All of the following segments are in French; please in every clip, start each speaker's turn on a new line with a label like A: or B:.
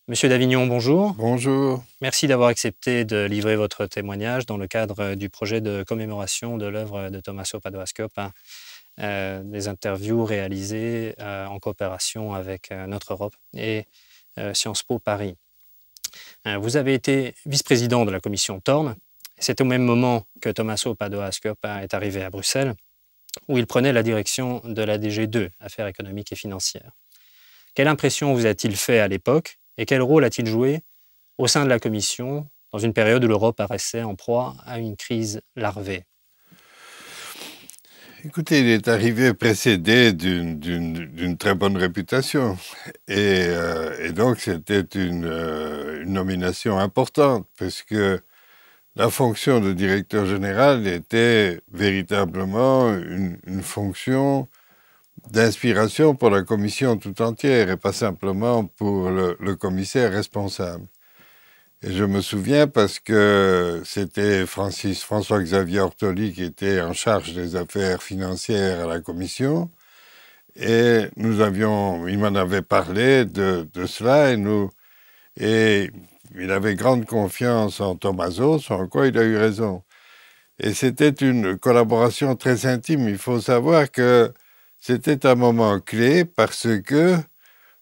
A: Monsieur d'Avignon, bonjour.
B: Bonjour.
A: Merci d'avoir accepté de livrer votre témoignage dans le cadre du projet de commémoration de l'œuvre de Tommaso Padoa Schioppa, des interviews réalisées en coopération avec Notre Europe et Sciences Po Paris. Vous avez été vice-président de la commission Thorne. C'est au même moment que Tommaso Padoa Schioppa est arrivé à Bruxelles, où il prenait la direction de la DG2, Affaires économiques et financières. Quelle impression vous a-t-il fait à l'époque et quel rôle a-t-il joué au sein de la Commission dans une période où l'Europe paraissait en proie à une crise larvée?
B: Écoutez, il est arrivé précédé d'une très bonne réputation. Et donc, c'était une nomination importante, parce que la fonction de directeur général était véritablement une fonction d'inspiration pour la commission tout entière, et pas simplement pour le commissaire responsable. Et je me souviens parce que c'était François-Xavier Ortoli qui était en charge des affaires financières à la commission. Et il m'en avait parlé de cela et il avait grande confiance en Tommaso, sans quoi il a eu raison. Et c'était une collaboration très intime. Il faut savoir que c'était un moment clé parce que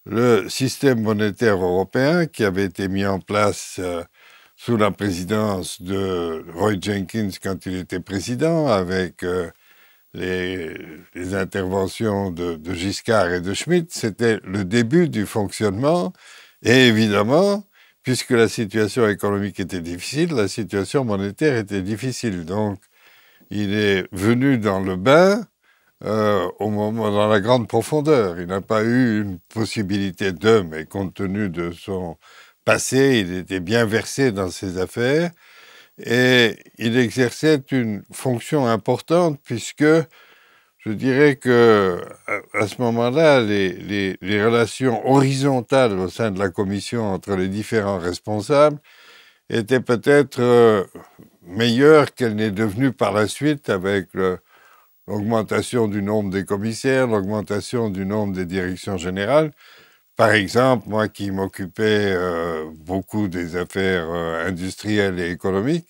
B: le système monétaire européen qui avait été mis en place sous la présidence de Roy Jenkins quand il était président, avec les interventions de Giscard et de Schmitt, c'était le début du fonctionnement. Et évidemment, puisque la situation économique était difficile, la situation monétaire était difficile. Donc, il est venu dans le bain dans la grande profondeur. Il n'a pas eu une possibilité mais compte tenu de son passé, il était bien versé dans ses affaires et il exerçait une fonction importante puisque je dirais que à ce moment-là, les relations horizontales au sein de la commission entre les différents responsables étaient peut-être meilleures qu'elles n'est devenues par la suite avec l'augmentation du nombre des commissaires, l'augmentation du nombre des directions générales. Par exemple, moi qui m'occupais beaucoup des affaires industrielles et économiques,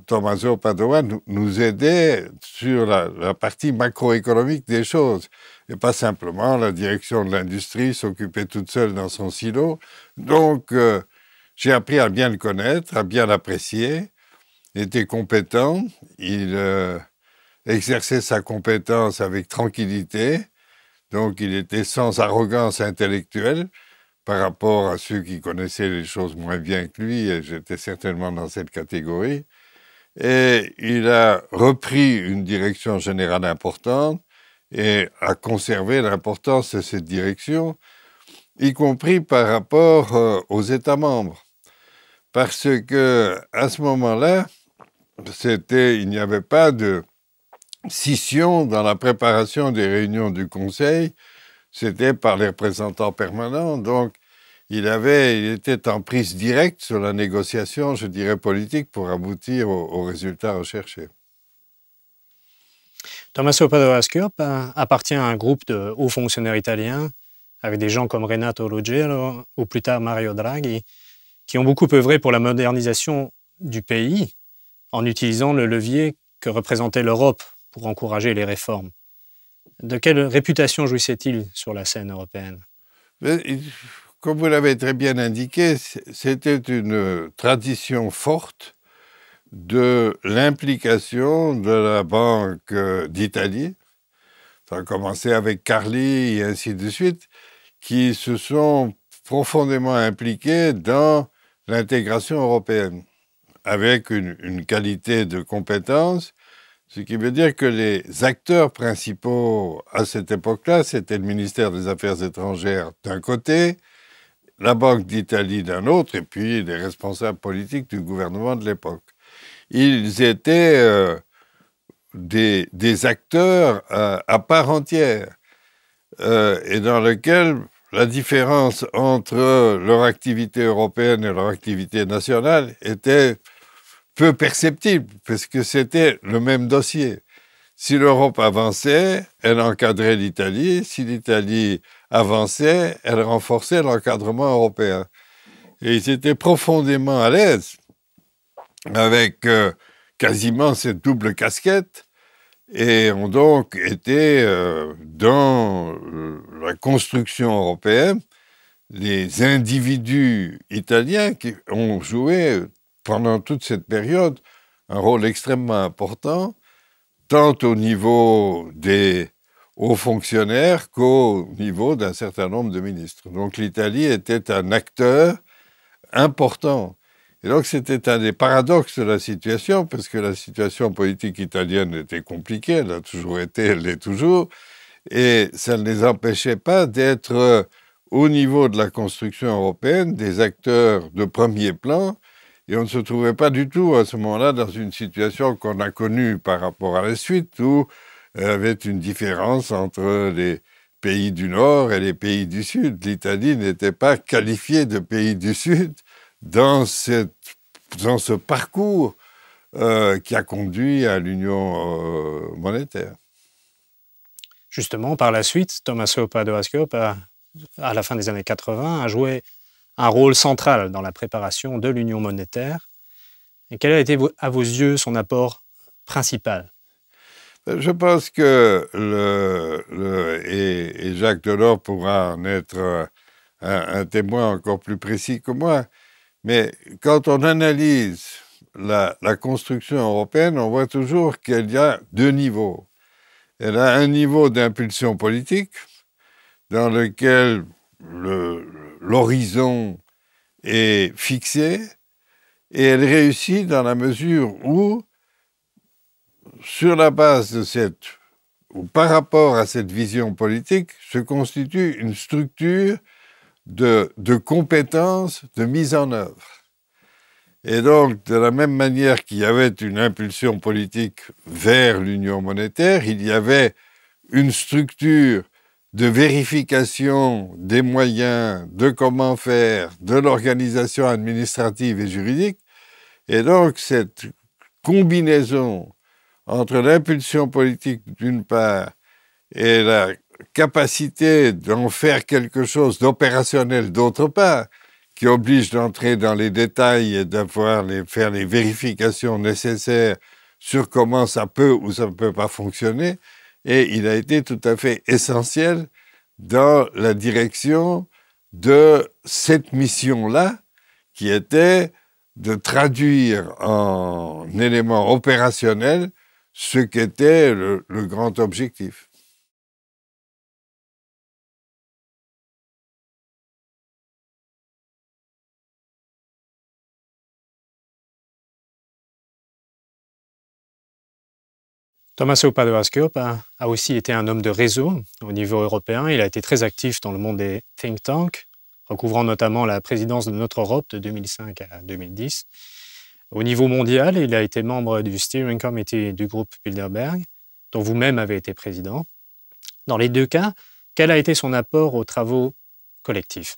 B: Tommaso Padoa nous aidait sur la partie macroéconomique des choses. Et pas simplement la direction de l'industrie s'occupait toute seule dans son silo. Donc, j'ai appris à bien le connaître, à bien l'apprécier. Il était compétent, il exerçait sa compétence avec tranquillité, donc il était sans arrogance intellectuelle par rapport à ceux qui connaissaient les choses moins bien que lui, et j'étais certainement dans cette catégorie. Et il a repris une direction générale importante et a conservé l'importance de cette direction, y compris par rapport aux États membres. Parce que à ce moment-là, il n'y avait pas de scission dans la préparation des réunions du Conseil, c'était par les représentants permanents. Donc, il était en prise directe sur la négociation, je dirais, politique pour aboutir aux résultats recherchés.
A: Tommaso Padoa Schioppa appartient à un groupe de hauts fonctionnaires italiens avec des gens comme Renato Ruggiero ou plus tard Mario Draghi qui ont beaucoup œuvré pour la modernisation du pays en utilisant le levier que représentait l'Europe pour encourager les réformes. De quelle réputation jouissait-il sur la scène européenne?
B: Comme vous l'avez très bien indiqué, c'était une tradition forte de l'implication de la Banque d'Italie. Ça a commencé avec Carli et ainsi de suite, qui se sont profondément impliqués dans l'intégration européenne, avec une qualité de compétence. Ce qui veut dire que les acteurs principaux à cette époque-là, c'était le ministère des Affaires étrangères d'un côté, la Banque d'Italie d'un autre, et puis les responsables politiques du gouvernement de l'époque. Ils étaient des acteurs à part entière, et dans lesquels la différence entre leur activité européenne et leur activité nationale était peu perceptible, parce que c'était le même dossier. Si l'Europe avançait, elle encadrait l'Italie. Si l'Italie avançait, elle renforçait l'encadrement européen. Et ils étaient profondément à l'aise avec quasiment cette double casquette et ont donc été dans la construction européenne les individus italiens qui ont joué pendant toute cette période un rôle extrêmement important, tant au niveau des hauts fonctionnaires qu'au niveau d'un certain nombre de ministres. Donc l'Italie était un acteur important. Et donc c'était un des paradoxes de la situation, parce que la situation politique italienne était compliquée, elle a toujours été, elle l'est toujours, et ça ne les empêchait pas d'être au niveau de la construction européenne des acteurs de premier plan, et on ne se trouvait pas du tout à ce moment-là dans une situation qu'on a connue par rapport à la suite, où il y avait une différence entre les pays du Nord et les pays du Sud. L'Italie n'était pas qualifiée de pays du Sud dans ce parcours qui a conduit à l'union monétaire.
A: Justement, par la suite, Tommaso Padoa-Schioppa, à la fin des années 80, a joué un rôle central dans la préparation de l'union monétaire. Et quel a été, à vos yeux, son apport principal?
B: Je pense que et Jacques Delors pourra en être un témoin encore plus précis que moi, mais quand on analyse la construction européenne, on voit toujours qu'il y a deux niveaux. Elle a un niveau d'impulsion politique dans lequel l'horizon est fixé, et elle réussit dans la mesure où, sur la base de ou par rapport à cette vision politique, se constitue une structure de compétences de mise en œuvre. Et donc, de la même manière qu'il y avait une impulsion politique vers l'union monétaire, il y avait une structure de vérification des moyens, de comment faire, de l'organisation administrative et juridique. Et donc, cette combinaison entre l'impulsion politique d'une part et la capacité d'en faire quelque chose d'opérationnel d'autre part, qui oblige d'entrer dans les détails et d'avoir faire les vérifications nécessaires sur comment ça peut ou ça ne peut pas fonctionner. Et il a été tout à fait essentiel dans la direction de cette mission-là, qui était de traduire en éléments opérationnels ce qu'était le grand objectif.
A: Tommaso Padoa-Schioppa a aussi été un homme de réseau au niveau européen. Il a été très actif dans le monde des think tanks, recouvrant notamment la présidence de notre Europe de 2005 à 2010. Au niveau mondial, il a été membre du Steering Committee du groupe Bilderberg, dont vous-même avez été président. Dans les deux cas, quel a été son apport aux travaux collectifs?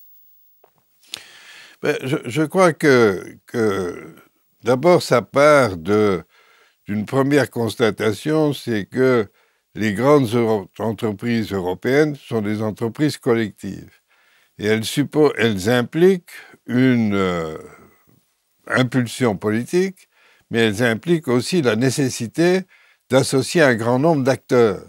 B: Je crois que d'abord, ça part d'une première constatation, c'est que les grandes entreprises européennes sont des entreprises collectives. Et elles impliquent une impulsion politique, mais elles impliquent aussi la nécessité d'associer un grand nombre d'acteurs.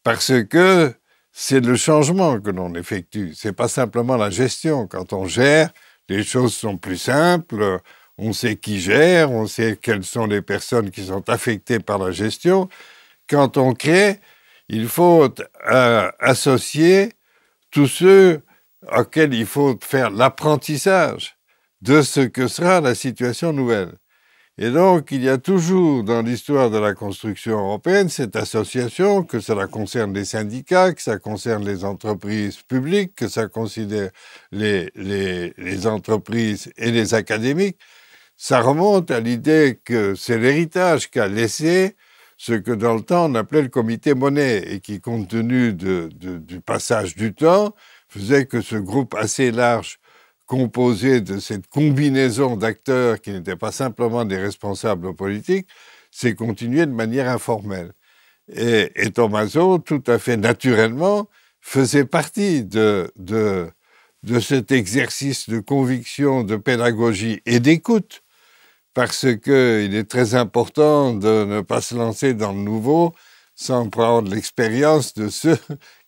B: Parce que c'est le changement que l'on effectue. C'est pas simplement la gestion. Quand on gère, les choses sont plus simples. On sait qui gère, on sait quelles sont les personnes qui sont affectées par la gestion. Quand on crée, il faut associer tous ceux auxquels il faut faire l'apprentissage de ce que sera la situation nouvelle. Et donc, il y a toujours dans l'histoire de la construction européenne cette association, que cela concerne les syndicats, que ça concerne les entreprises publiques, que ça considère les entreprises et les académiques. Ça remonte à l'idée que c'est l'héritage qu'a laissé ce que dans le temps on appelait le comité monnaie et qui, compte tenu du passage du temps, faisait que ce groupe assez large, composé de cette combinaison d'acteurs qui n'étaient pas simplement des responsables politiques, s'est continué de manière informelle. Et Tommaso, tout à fait naturellement, faisait partie de cet exercice de conviction, de pédagogie et d'écoute, parce qu'il est très important de ne pas se lancer dans le nouveau sans prendre l'expérience de ceux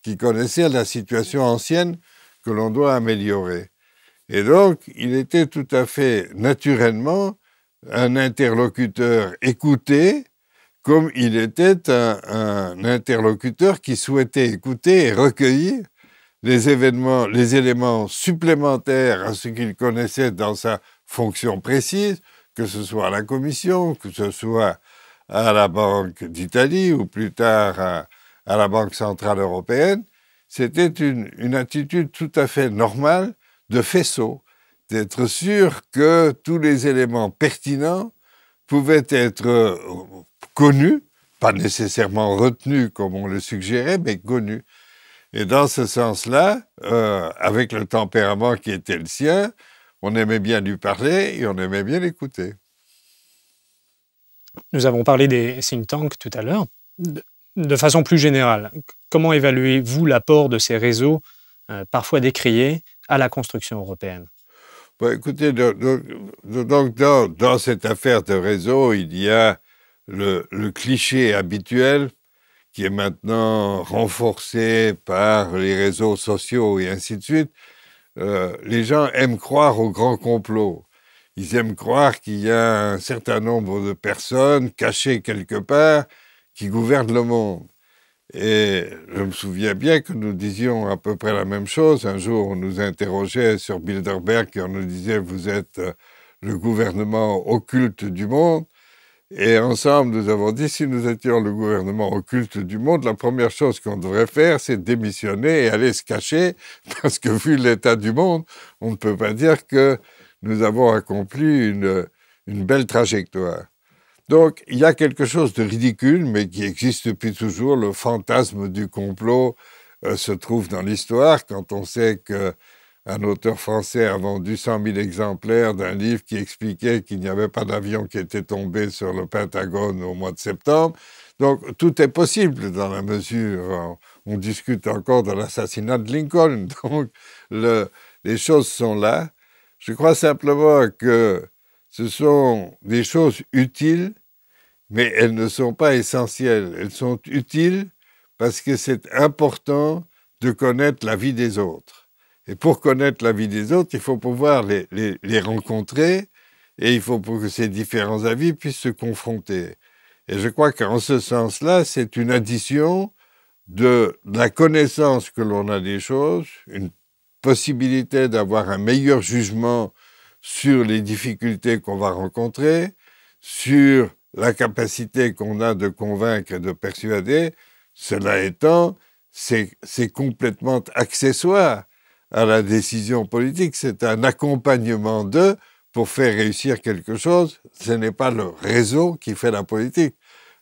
B: qui connaissaient la situation ancienne que l'on doit améliorer. Et donc, il était tout à fait naturellement un interlocuteur écouté, comme il était un interlocuteur qui souhaitait écouter et recueillir les éléments supplémentaires à ce qu'il connaissait dans sa fonction précise, que ce soit à la Commission, que ce soit à la Banque d'Italie ou plus tard à la Banque centrale européenne. C'était une attitude tout à fait normale de faisceau, d'être sûr que tous les éléments pertinents pouvaient être connus, pas nécessairement retenus comme on le suggérait, mais connus. Et dans ce sens-là, avec le tempérament qui était le sien, on aimait bien lui parler et on aimait bien l'écouter.
A: Nous avons parlé des think tanks tout à l'heure. De façon plus générale, comment évaluez-vous l'apport de ces réseaux, parfois décriés, à la construction européenne?
B: Bon, écoutez, donc dans cette affaire de réseau, il y a le cliché habituel qui est maintenant renforcé par les réseaux sociaux et ainsi de suite. Les gens aiment croire au grand complot. Ils aiment croire qu'il y a un certain nombre de personnes cachées quelque part qui gouvernent le monde. Et je me souviens bien que nous disions à peu près la même chose. Un jour, on nous interrogeait sur Bilderberg et on nous disait « Vous êtes le gouvernement occulte du monde ». Et ensemble, nous avons dit, si nous étions le gouvernement occulte du monde, la première chose qu'on devrait faire, c'est démissionner et aller se cacher, parce que vu l'état du monde, on ne peut pas dire que nous avons accompli une belle trajectoire. Donc, il y a quelque chose de ridicule, mais qui existe depuis toujours. Le fantasme du complot se trouve dans l'histoire, quand on sait qu'un auteur français a vendu 100 000 exemplaires d'un livre qui expliquait qu'il n'y avait pas d'avion qui était tombé sur le Pentagone au mois de septembre. Donc, tout est possible dans la mesure, on discute encore de l'assassinat de Lincoln. Donc, les choses sont là. Je crois simplement que ce sont des choses utiles, mais elles ne sont pas essentielles. Elles sont utiles parce que c'est important de connaître la vie des autres. Et pour connaître la vie des autres, il faut pouvoir les rencontrer et il faut que ces différents avis puissent se confronter. Et je crois qu'en ce sens-là, c'est une addition de la connaissance que l'on a des choses, une possibilité d'avoir un meilleur jugement sur les difficultés qu'on va rencontrer, sur la capacité qu'on a de convaincre et de persuader. Cela étant, c'est complètement accessoire à la décision politique. C'est un accompagnement d'eux pour faire réussir quelque chose. Ce n'est pas le réseau qui fait la politique.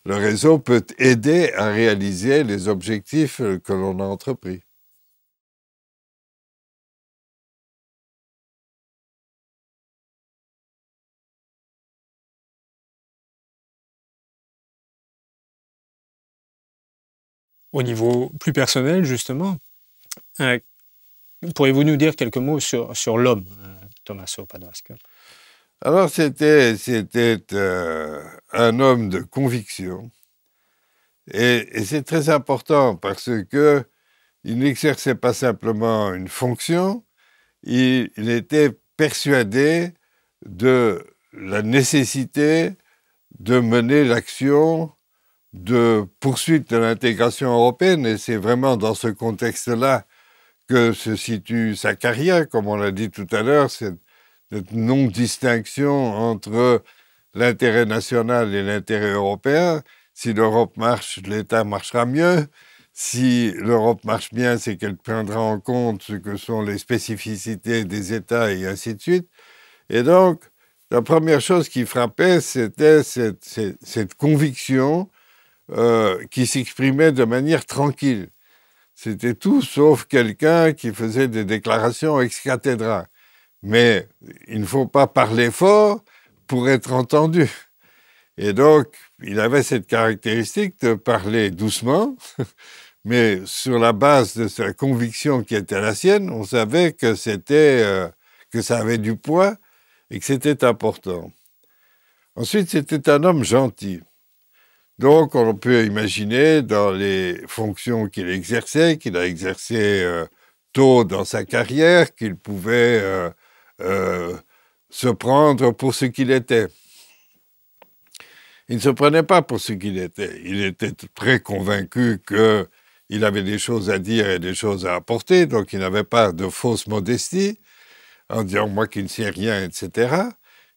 B: Le réseau peut aider à réaliser les objectifs que l'on a entrepris.
A: Au niveau plus personnel, justement, pourriez-vous nous dire quelques mots sur l'homme, Tommaso Padoa-Schioppa?
B: Alors, c'était un homme de conviction. Et c'est très important parce que il n'exerçait pas simplement une fonction, il était persuadé de la nécessité de mener l'action de poursuite de l'intégration européenne, et c'est vraiment dans ce contexte-là que se situe sa carrière, comme on l'a dit tout à l'heure, cette non-distinction entre l'intérêt national et l'intérêt européen. Si l'Europe marche, l'État marchera mieux. Si l'Europe marche bien, c'est qu'elle prendra en compte ce que sont les spécificités des États et ainsi de suite. Et donc, la première chose qui frappait, c'était cette conviction qui s'exprimait de manière tranquille. C'était tout sauf quelqu'un qui faisait des déclarations ex cathedra. Mais il ne faut pas parler fort pour être entendu. Et donc, il avait cette caractéristique de parler doucement, mais sur la base de sa conviction qui était la sienne, on savait que que ça avait du poids et que c'était important. Ensuite, c'était un homme gentil. Donc, on peut imaginer dans les fonctions qu'il exerçait, qu'il a exercées tôt dans sa carrière, qu'il pouvait se prendre pour ce qu'il était. Il ne se prenait pas pour ce qu'il était. Il était très convaincu qu'il avait des choses à dire et des choses à apporter, donc il n'avait pas de fausse modestie en disant « moi qui ne sais rien », etc.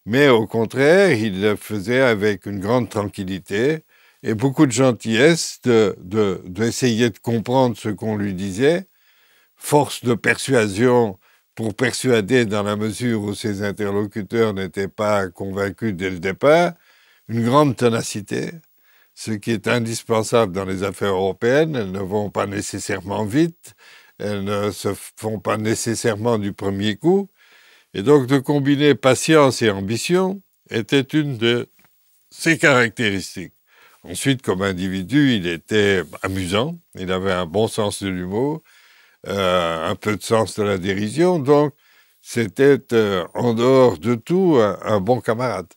B: Mais au contraire, il le faisait avec une grande tranquillité et beaucoup de gentillesse d'essayer de comprendre ce qu'on lui disait, force de persuasion pour persuader dans la mesure où ses interlocuteurs n'étaient pas convaincus dès le départ, une grande ténacité, ce qui est indispensable dans les affaires européennes. Elles ne vont pas nécessairement vite, elles ne se font pas nécessairement du premier coup. Et donc de combiner patience et ambition était une de ses caractéristiques. Ensuite, comme individu, il était amusant, il avait un bon sens de l'humour, un peu de sens de la dérision, donc c'était en dehors de tout un bon camarade.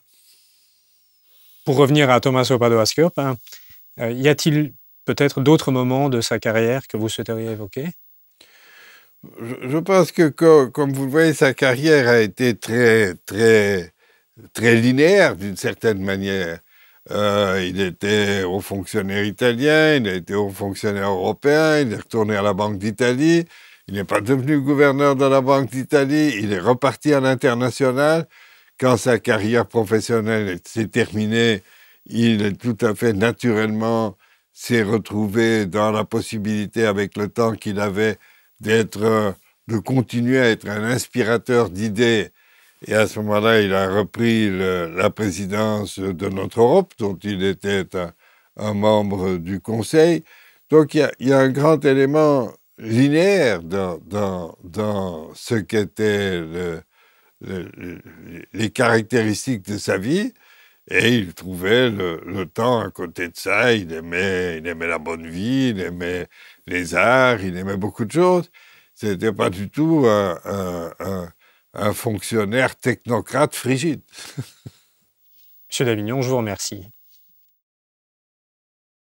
C: Pour revenir à Tommaso Padoa-Schioppa, y a-t-il peut-être d'autres moments de sa carrière que vous souhaiteriez évoquer?
B: Je pense que, comme vous le voyez, sa carrière a été très linéaire d'une certaine manière. Il était haut fonctionnaire italien, il a été haut fonctionnaire européen, il est retourné à la Banque d'Italie, il n'est pas devenu gouverneur de la Banque d'Italie, il est reparti à l'international. Quand sa carrière professionnelle s'est terminée, il tout à fait naturellement s'est retrouvé dans la possibilité, avec le temps qu'il avait, de continuer à être un inspirateur d'idées. Et à ce moment-là, il a repris la présidence de notre Europe, dont il était un membre du Conseil. Donc il y a un grand élément linéaire dans ce qu'étaient les caractéristiques de sa vie. Et il trouvait le temps à côté de ça. Il aimait la bonne vie, il aimait les arts, il aimait beaucoup de choses. Ce n'était pas du tout un fonctionnaire technocrate frigide.
C: Monsieur Davignon, je vous remercie.